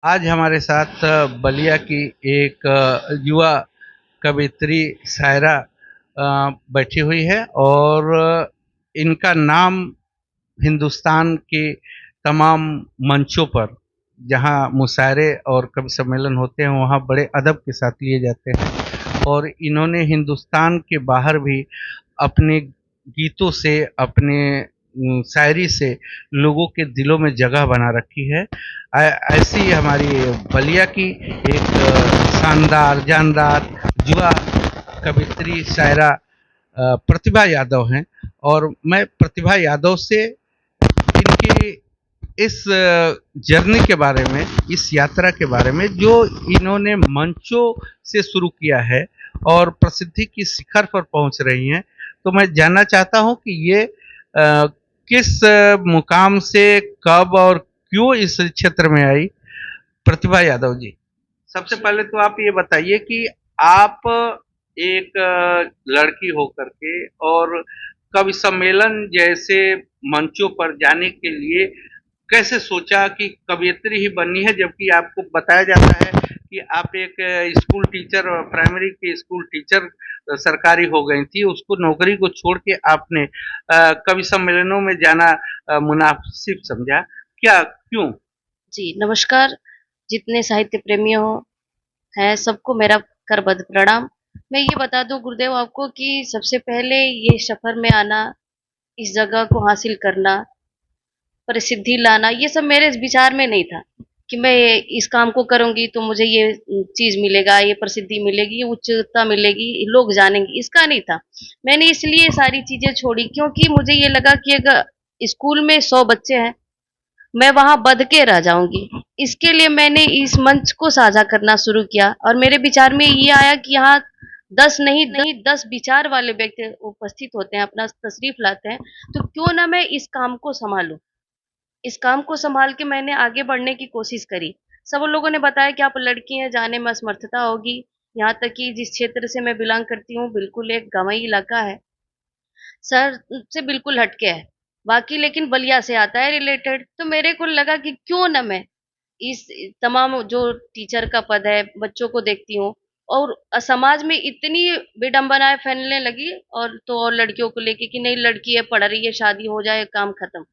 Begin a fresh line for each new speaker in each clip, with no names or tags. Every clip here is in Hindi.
आज हमारे साथ बलिया की एक युवा कवियत्री शायरा बैठी हुई है और इनका नाम हिंदुस्तान के तमाम मंचों पर जहाँ मुशायरे और कवि सम्मेलन होते हैं वहाँ बड़े अदब के साथ लिए जाते हैं और इन्होंने हिंदुस्तान के बाहर भी अपने गीतों से अपने शायरी से लोगों के दिलों में जगह बना रखी है। ऐसी हमारी बलिया की एक शानदार जानदार युवा कवित्री शायरा प्रतिभा यादव हैं और मैं प्रतिभा यादव से इनकी इस जर्नी के बारे में, इस यात्रा के बारे में जो इन्होंने मंचों से शुरू किया है और प्रसिद्धि की शिखर पर पहुंच रही हैं, तो मैं जानना चाहता हूं कि ये किस मुकाम से कब और क्यों इस क्षेत्र में आई। प्रतिभा यादव जी, सबसे पहले तो आप ये बताइए कि आप एक लड़की होकर के और कवि सम्मेलन जैसे मंचों पर जाने के लिए कैसे सोचा कि कवियत्री ही बननी है, जबकि आपको बताया जाता है कि आप एक स्कूल टीचर, प्राइमरी के स्कूल टीचर सरकारी हो गई थी, उसको नौकरी को छोड़ के आपने कवि सम्मेलनों में जाना मुनासिब समझा, क्या क्यों?
जी, नमस्कार। जितने साहित्य प्रेमी हो हैं सबको मेरा करबद्ध प्रणाम। मैं ये बता दूँ गुरुदेव आपको कि सबसे पहले ये सफ़र में आना, इस जगह को हासिल करना, प्रसिद्धि लाना, ये सब मेरे विचार में नहीं था कि मैं इस काम को करूँगी तो मुझे ये चीज़ मिलेगा, ये प्रसिद्धि मिलेगी, ये उच्चता मिलेगी, लोग जानेंगे, इसका नहीं था। मैंने इसलिए सारी चीज़ें छोड़ी क्योंकि मुझे ये लगा कि अगर स्कूल में 100 बच्चे हैं, मैं वहाँ बंध के रह जाऊँगी। इसके लिए मैंने इस मंच को साझा करना शुरू किया और मेरे विचार में ये आया कि यहाँ 10 नहीं 10 विचार वाले व्यक्ति उपस्थित होते हैं, अपना तशरीफ़ लाते हैं, तो क्यों ना मैं इस काम को सँभालूँ। इस काम को सँभाल के मैंने आगे बढ़ने की कोशिश करी। सब लोगों ने बताया कि आप लड़की हैं, जाने में असमर्थता होगी। यहाँ तक कि जिस क्षेत्र से मैं बिलॉन्ग करती हूँ, बिल्कुल एक गाँवी इलाका है। शहर से बिल्कुल हट के है। बाकी लेकिन बलिया से आता है रिलेटेड, तो मेरे को लगा कि क्यों ना मैं इस तमाम जो टीचर का पद है, बच्चों को देखती हूँ और समाज में इतनी विडंबनाएँ फैलने लगी और लड़कियों को लेके कि नहीं लड़की है, पढ़ रही है, शादी हो जाए, काम खत्म।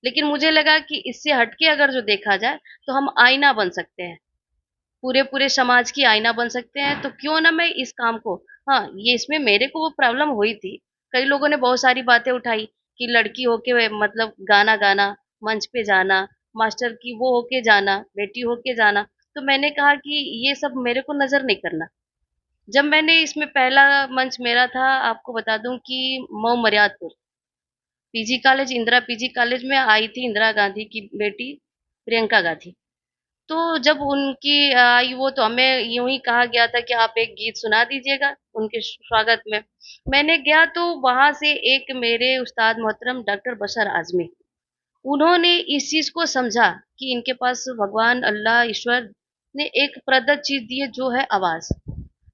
लेकिन मुझे लगा कि इससे हट के अगर जो देखा जाए, तो हम आईना बन सकते हैं। पूरे-पूरे समाज की आईना बन सकते हैं, तो क्यों ना मैं इस काम को हाँ, ये इसमें मेरे को वो प्रॉब्लम हुई थी। कई लोगों ने बहुत सारी बातें उठाई कि लड़की होके मतलब गाना गाना, मंच पे जाना, मास्टर की वो होके जाना, बेटी होके जाना। तो मैंने कहा कि ये सब मेरे को नज़र नहीं करना। जब मैंने इसमें पहला मंच मेरा था, आपको बता दूँ कि Mau Maryadpur, PG college Indira PG college में आई थी इंदिरा गांधी की बेटी प्रियंका गांधी। तो जब उनकी आई वो तो हमें यूँ ही कहा गया था कि आप एक गीत सुना दीजिएगा उनके स्वागत में। मैंने गया तो वहाँ से एक मेरे उस्ताद मोहतरम डॉक्टर बशर आज़मी, उन्होंने इस चीज़ को समझा कि इनके पास भगवान, अल्लाह, ईश्वर ने एक प्रदत्त चीज़ दी है जो है आवाज़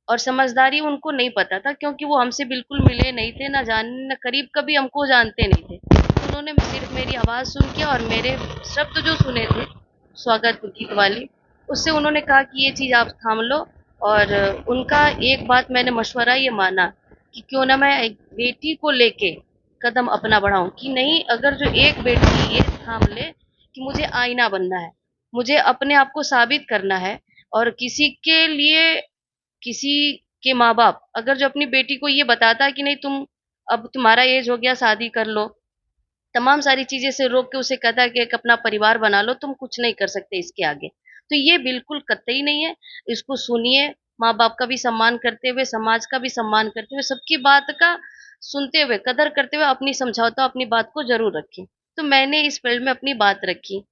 और समझदारी उनको नहीं पता था क्योंकि वो हमसे बिल्कुल मिले नहीं थे, ना जाने ना करीब कभी हमको जानते नहीं थे। तो उन्होंने सिर्फ़ मेरी आवाज़ सुन के और मेरे शब्द जो सुने थे स्वागत गीत वाली, उससे उन्होंने कहा कि ये चीज़ आप थाम लो और उनका एक बात मैंने मशवरा ये माना कि क्यों ना मैं एक बेटी को लेके कदम अपना बढ़ाऊँ कि नहीं अगर जो एक बेटी ये ठान ले कि मुझे आईना बनना है, मुझे अपने आप को साबित करना है और किसी के लिए किसी के माँ-बाप अगर जो अपनी बेटी को ये बताता है कि नहीं तुम अब तुम्हारा एज हो गया शादी कर लो, तमाम सारी चीज़ें से रोक के उसे कहता है कि एक अपना परिवार बना लो, तुम कुछ नहीं कर सकते इसके आगे। तो ये बिल्कुल कतई नहीं है, इसको सुनिए, माँ-बाप का भी सम्मान करते हुए, समाज का भी सम्मान करते हुए, सबकी बात का सुनते हुए, कदर करते हुए अपनी समझौता, अपनी बात को ज़रूर रखें। तो मैंने इस फील्ड में अपनी बात रखी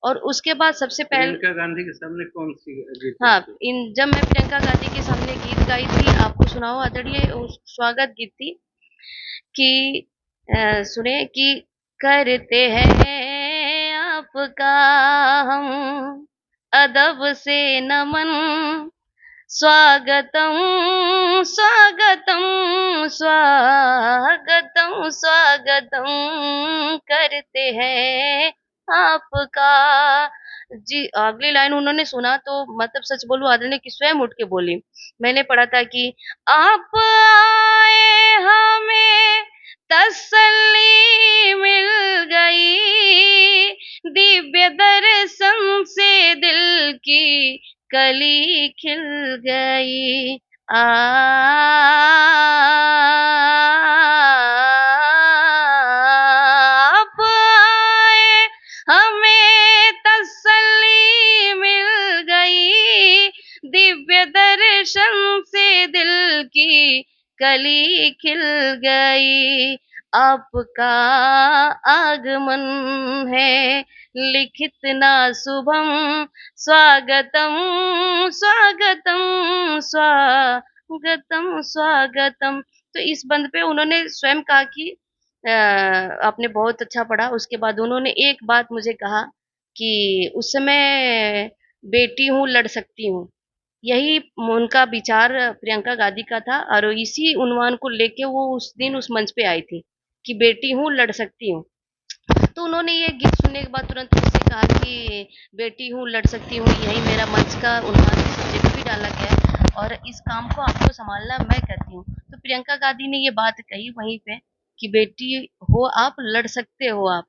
और उसके बाद सबसे पहले
प्रियंका गांधी के सामने कौन सी गीत गाई
हाँ,
थी?
जब मैं प्रियंका गांधी के सामने गीत गाई थी, आपको सुनाऊँ आदरणीय स्वागत गीत थी कि सुने कि करते हैं आपका हम अदब से नमन स्वागतम स्वागतम स्वागतम स्वागतम करते हैं आपका जी, अगली लाइन उन्होंने सुना तो मतलब सच बोलूँ आदरणीय की स्वयं उठ के बोली। मैंने पढ़ा था कि आप आए हमें तसल्ली मिल गई, दिव्य दर्शन से दिल की कली खिल गई। आप आए हमें तसल्ली मिल गई, दिव्य दर्शन से दिल की कली खिल गई। आपका आगमन है लिखित ना शुभम, स्वागतम स्वागतम स्वागतम स्वागतम। तो इस बंद पे उन्होंने स्वयं कहा कि आपने बहुत अच्छा पढ़ा। उसके बाद उन्होंने एक बात मुझे कहा कि उस समय बेटी हूँ लड़ सकती हूँ, यही उनका विचार प्रियंका गांधी का था और इसी उन्वान को लेके वो उस दिन उस मंच पे आई थी कि बेटी हूँ लड़ सकती हूँ। तो उन्होंने ये गीत सुनने के बाद तुरंत मुझसे कहा कि बेटी हूँ लड़ सकती हूँ, यही मेरा मंच का उन्वान सब्जेक्ट भी डाला गया है और इस काम को आपको संभालना मैं करती हूँ। तो प्रियंका गांधी ने ये बात कही वहीं पे कि बेटी हो आप लड़ सकते हो आप।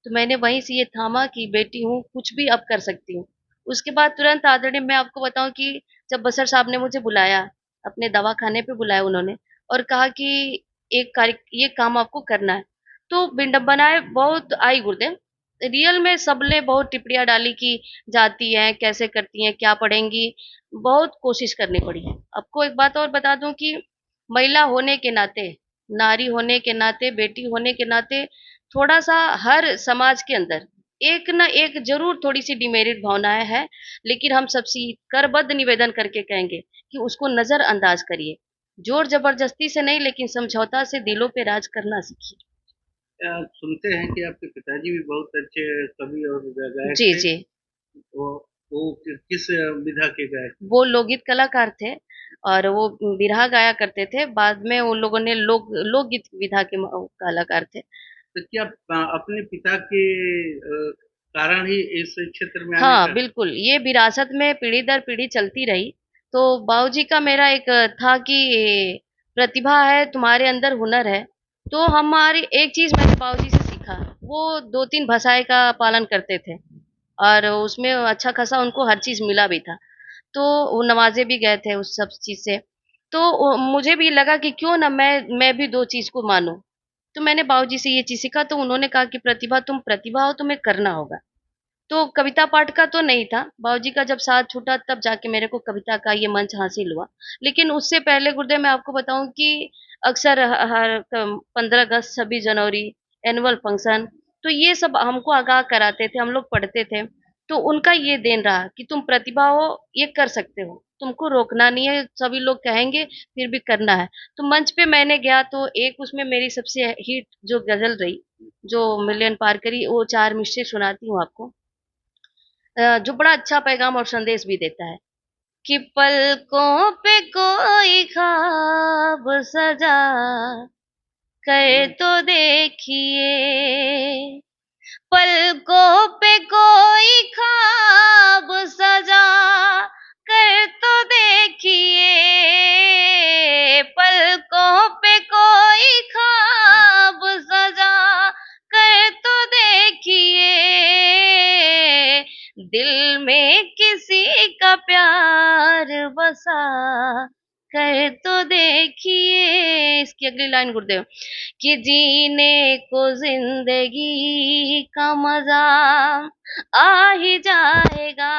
तो मैंने वहीं से ये थामा कि बेटी हूँ कुछ भी अब कर सकती हूँ। उसके बाद तुरंत आदरणीय मैं आपको बताऊं कि जब बसर साहब ने मुझे बुलाया, अपने दवा खाने पे बुलाया उन्होंने और कहा कि एक कार्य ये काम आपको करना है। तो विडंबनाएं बहुत आई गुरुदेव। रियल में सबने बहुत टिप्पणियां डाली कि जाती हैं कैसे करती हैं क्या पढ़ेंगी, बहुत कोशिश करनी पड़ी है। आपको एक बात और बता दूं कि महिला होने के नाते, नारी होने के नाते, बेटी होने के नाते थोड़ा-सा हर समाज के अंदर एक ना एक ज़रूर थोड़ी-सी डिमेरिट भावनाएँ हैं, लेकिन हम सबसे करबद्ध निवेदन करके कहेंगे कि उसको नज़रअंदाज करिए। ज़ोर-ज़बरदस्ती से नहीं लेकिन समझौता से दिलों पे राज करना सीखिए।
सुनते हैं कि आपके पिताजी भी बहुत अच्छे कवि और गायक
जी,
थे।
जी।
वो किस विधा के गायक थे?
वो लोकगीत कलाकार थे और वो बिरहा गाया करते थे। बाद में उन लोगों ने लोकगीत विधा के कलाकार थे।
तो क्या अपने पिता के कारण ही इस क्षेत्र में आने
हाँ,
का?
बिल्कुल, ये विरासत में पीढ़ी दर पीढ़ी चलती रही। तो बाबूजी का मेरा एक था कि प्रतिभा है, तुम्हारे अंदर हुनर है। तो हमारी एक चीज़ मैंने बाबूजी से सीखा, वो 2-3 भाषाएँ का पालन करते थे और उसमें अच्छा खासा उनको हर चीज़ मिला भी था। तो वो नवाज़े भी गए थे उस सब चीज़ से। तो मुझे भी लगा कि क्यों ना मैं भी 2 चीज़ को मानूँ। तो मैंने बाबूजी से ये चीज़ सीखा तो उन्होंने कहा कि प्रतिभा तुम प्रतिभा हो, तुम्हें करना होगा। तो कविता पाठ का तो नहीं था, बाबूजी का जब साथ छूटा तब जाके मेरे को कविता का ये मंच हासिल हुआ। लेकिन उससे पहले गुरुदेव मैं आपको बताऊँ कि अक्सर हर 15 अगस्त, 26 जनवरी, एनुअल फंक्शन, तो ये सब हमको आगाह कराते थे, हम लोग पढ़ते थे। तो उनका ये देन रहा कि तुम प्रतिभा हो, ये कर सकते हो, तुमको रोकना नहीं है, सभी लोग कहेंगे फिर भी करना है। तो मंच पे मैंने गया तो एक उसमें मेरी सबसे हिट जो गज़ल रही, जो मिलियन पार करी, वो 4 मिसटें सुनाती हूँ आपको। जो बड़ा अच्छा पैगाम और संदेश भी देता है कि पलकों पे कोई ख्वाब सजा कर तो देखिए, पलकों पे कोई ख्वाब सजा कर तो देखिए, पलकों पे कोई ख्वाब सजा कर तो देखिए, दिल में किसी का प्यार बसा कर तो देखिए। इसकी अगली लाइन गुरुदेव कि जीने को जिंदगी का मजा आ ही जाएगा,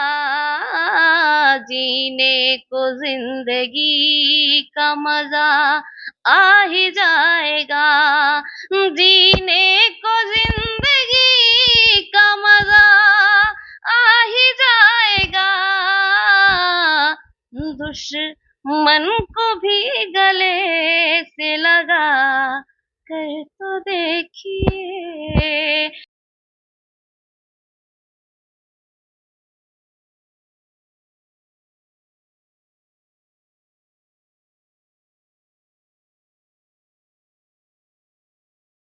जीने को जिंदगी का मजा आ ही जाएगा, जीने को जिंदगी का मजा आ ही जाएगा, दुश्मन को भी गले से लगा कर तो देखिए।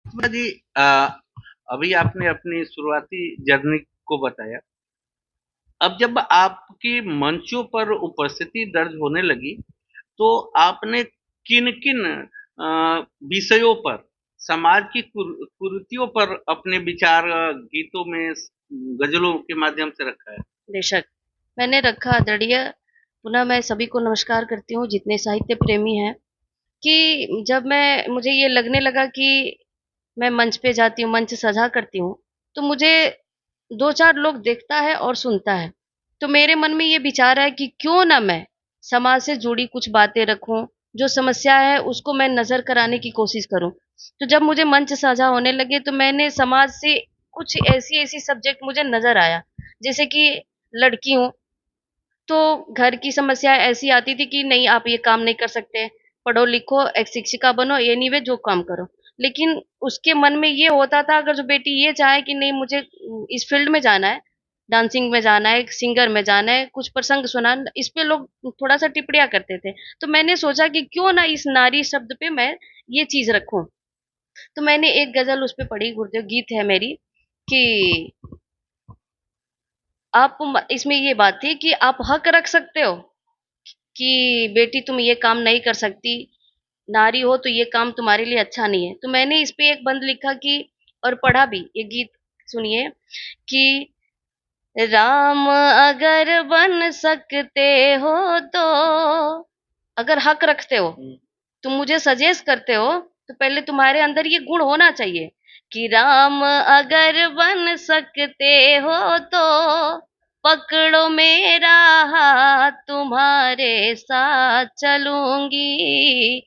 सुषमा जी, अभी आपने अपनी शुरुआती जर्नी को बताया अब जब आपकी मंचों पर उपस्थिति दर्ज होने लगी, तो आपने किन-किन विषयों पर, समाज की कुरीतियों पर अपने विचार गीतों में, गज़लों के माध्यम से रखा है?
बेशक, मैंने रखा आदरणीय। पुनः मैं सभी को नमस्कार करती हूँ जितने साहित्य प्रेमी हैं, कि जब मुझे ये लगने लगा कि मैं मंच पे जाती हूँ, मंच साझा करती हूँ, तो मुझे 2-4 लोग देखता है और सुनता है। तो मेरे मन में ये विचार है कि क्यों ना मैं समाज से जुड़ी कुछ बातें रखूँ, जो समस्या है उसको मैं नज़र कराने की कोशिश करूँ। तो जब मुझे मंच साझा होने लगे तो मैंने समाज से कुछ ऐसी-ऐसी सब्जेक्ट मुझे नज़र आया, जैसे कि लड़की हूँ, तो घर की समस्या ऐसी आती थी कि नहीं आप ये काम नहीं कर सकते, पढ़ो-लिखो, एक शिक्षिका बनो, एनीवे जो काम करो। लेकिन उसके मन में ये होता था अगर जो बेटी ये चाहे कि नहीं मुझे इस फ़ील्ड में जाना है, डांसिंग में जाना है, सिंगर में जाना है, कुछ प्रसंग सुनाना इस पे लोग थोड़ा-सा टिप्पणियाँ करते थे। तो मैंने सोचा कि क्यों ना इस नारी शब्द पे मैं ये चीज़ रखूँ। तो मैंने एक गज़ल उस पे पढ़ी गुरुदेव गीत है मेरी कि आप म इसमें ये बात थी कि आप हक रख सकते हो कि बेटी तुम ये काम नहीं कर सकती, नारी हो तो ये काम तुम्हारे लिए अच्छा नहीं है। तो मैंने इस पे एक बंद लिखा कि और पढ़ा भी, ये गीत सुनिए कि राम अगर बन सकते हो तो अगर हक रखते हो, तुम मुझे सजेस्ट करते हो, तो पहले तुम्हारे अंदर ये गुण होना चाहिए कि राम अगर बन सकते हो तो पकड़ो मेरा हाथ तुम्हारे साथ चलूंगी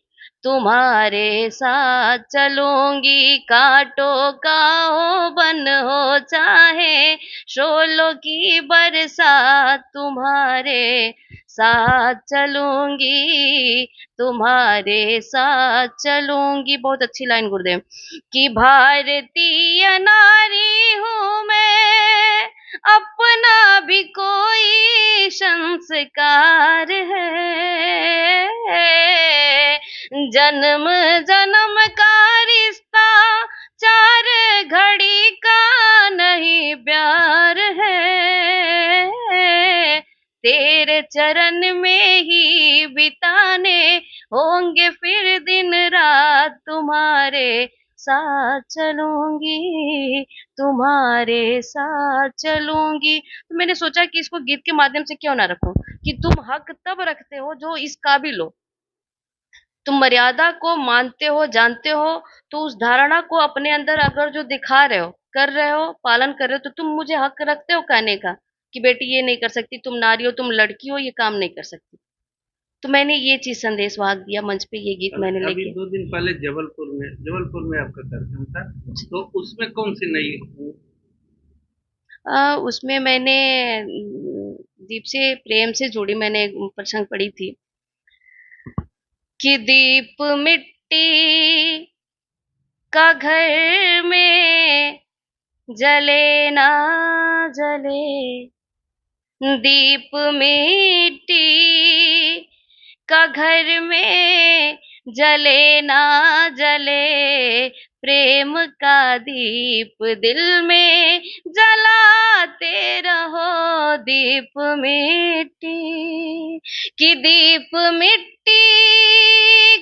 तुम्हारे साथ चलूंगी कांटो का हो बन हो चाहे शोलों की बरसात तुम्हारे साथ चलूंगी तुम्हारे साथ चलूंगी। बहुत अच्छी लाइन गुरुदेव कि भारतीय नारी हूँ मैं अपना भी कोई संस्कार है जन्म जन्म का रिश्ता चार घड़ी का नहीं प्यार है तेरे चरण में ही बिताने होंगे फिर दिन रात तुम्हारे साथ चलूंगी तुम्हारे साथ चलूंगी। तो मैंने सोचा कि इसको गीत के माध्यम से क्यों ना रखूं कि तुम हक तब रखते हो जो इस काबिल हो, तुम मर्यादा को मानते हो जानते हो, तो उस धारणा को अपने अंदर अगर जो दिखा रहे हो कर रहे हो पालन कर रहे हो तो तुम मुझे हक रखते हो कहने का कि बेटी ये नहीं कर सकती, तुम नारी हो, तुम लड़की हो, ये काम नहीं कर सकती। तो मैंने ये चीज संदेश वाहक दिया मंच पे ये गीत
अभी
मैंने
अभी
लेके।
2 दिन पहले जबलपुर में आपका कार्यक्रम था, तो उसमें कौन सी नई?
उसमें मैंने दीप से प्रेम से जुड़ी मैंने एक प्रसंग पढ़ी थी कि दीप मिट्टी का घर में जले ना जले, दीप मिट्टी का घर में जले ना जले, प्रेम का दीप दिल में जलाते रहो दीप मिट्टी कि दीप मिट्टी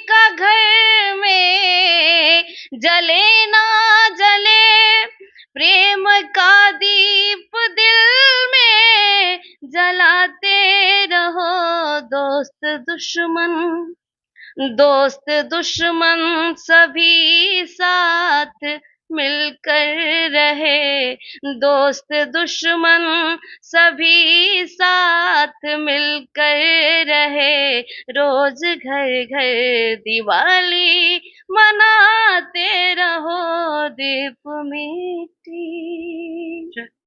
का घर में जले ना जले, प्रेम का दीप दिल में जलाते रहो दोस्त दुश्मन सभी साथ मिलकर रहे, दोस्त दुश्मन सभी साथ मिलकर रहे, रोज घर घर दिवाली मनाते रहो दीप मिट्टी।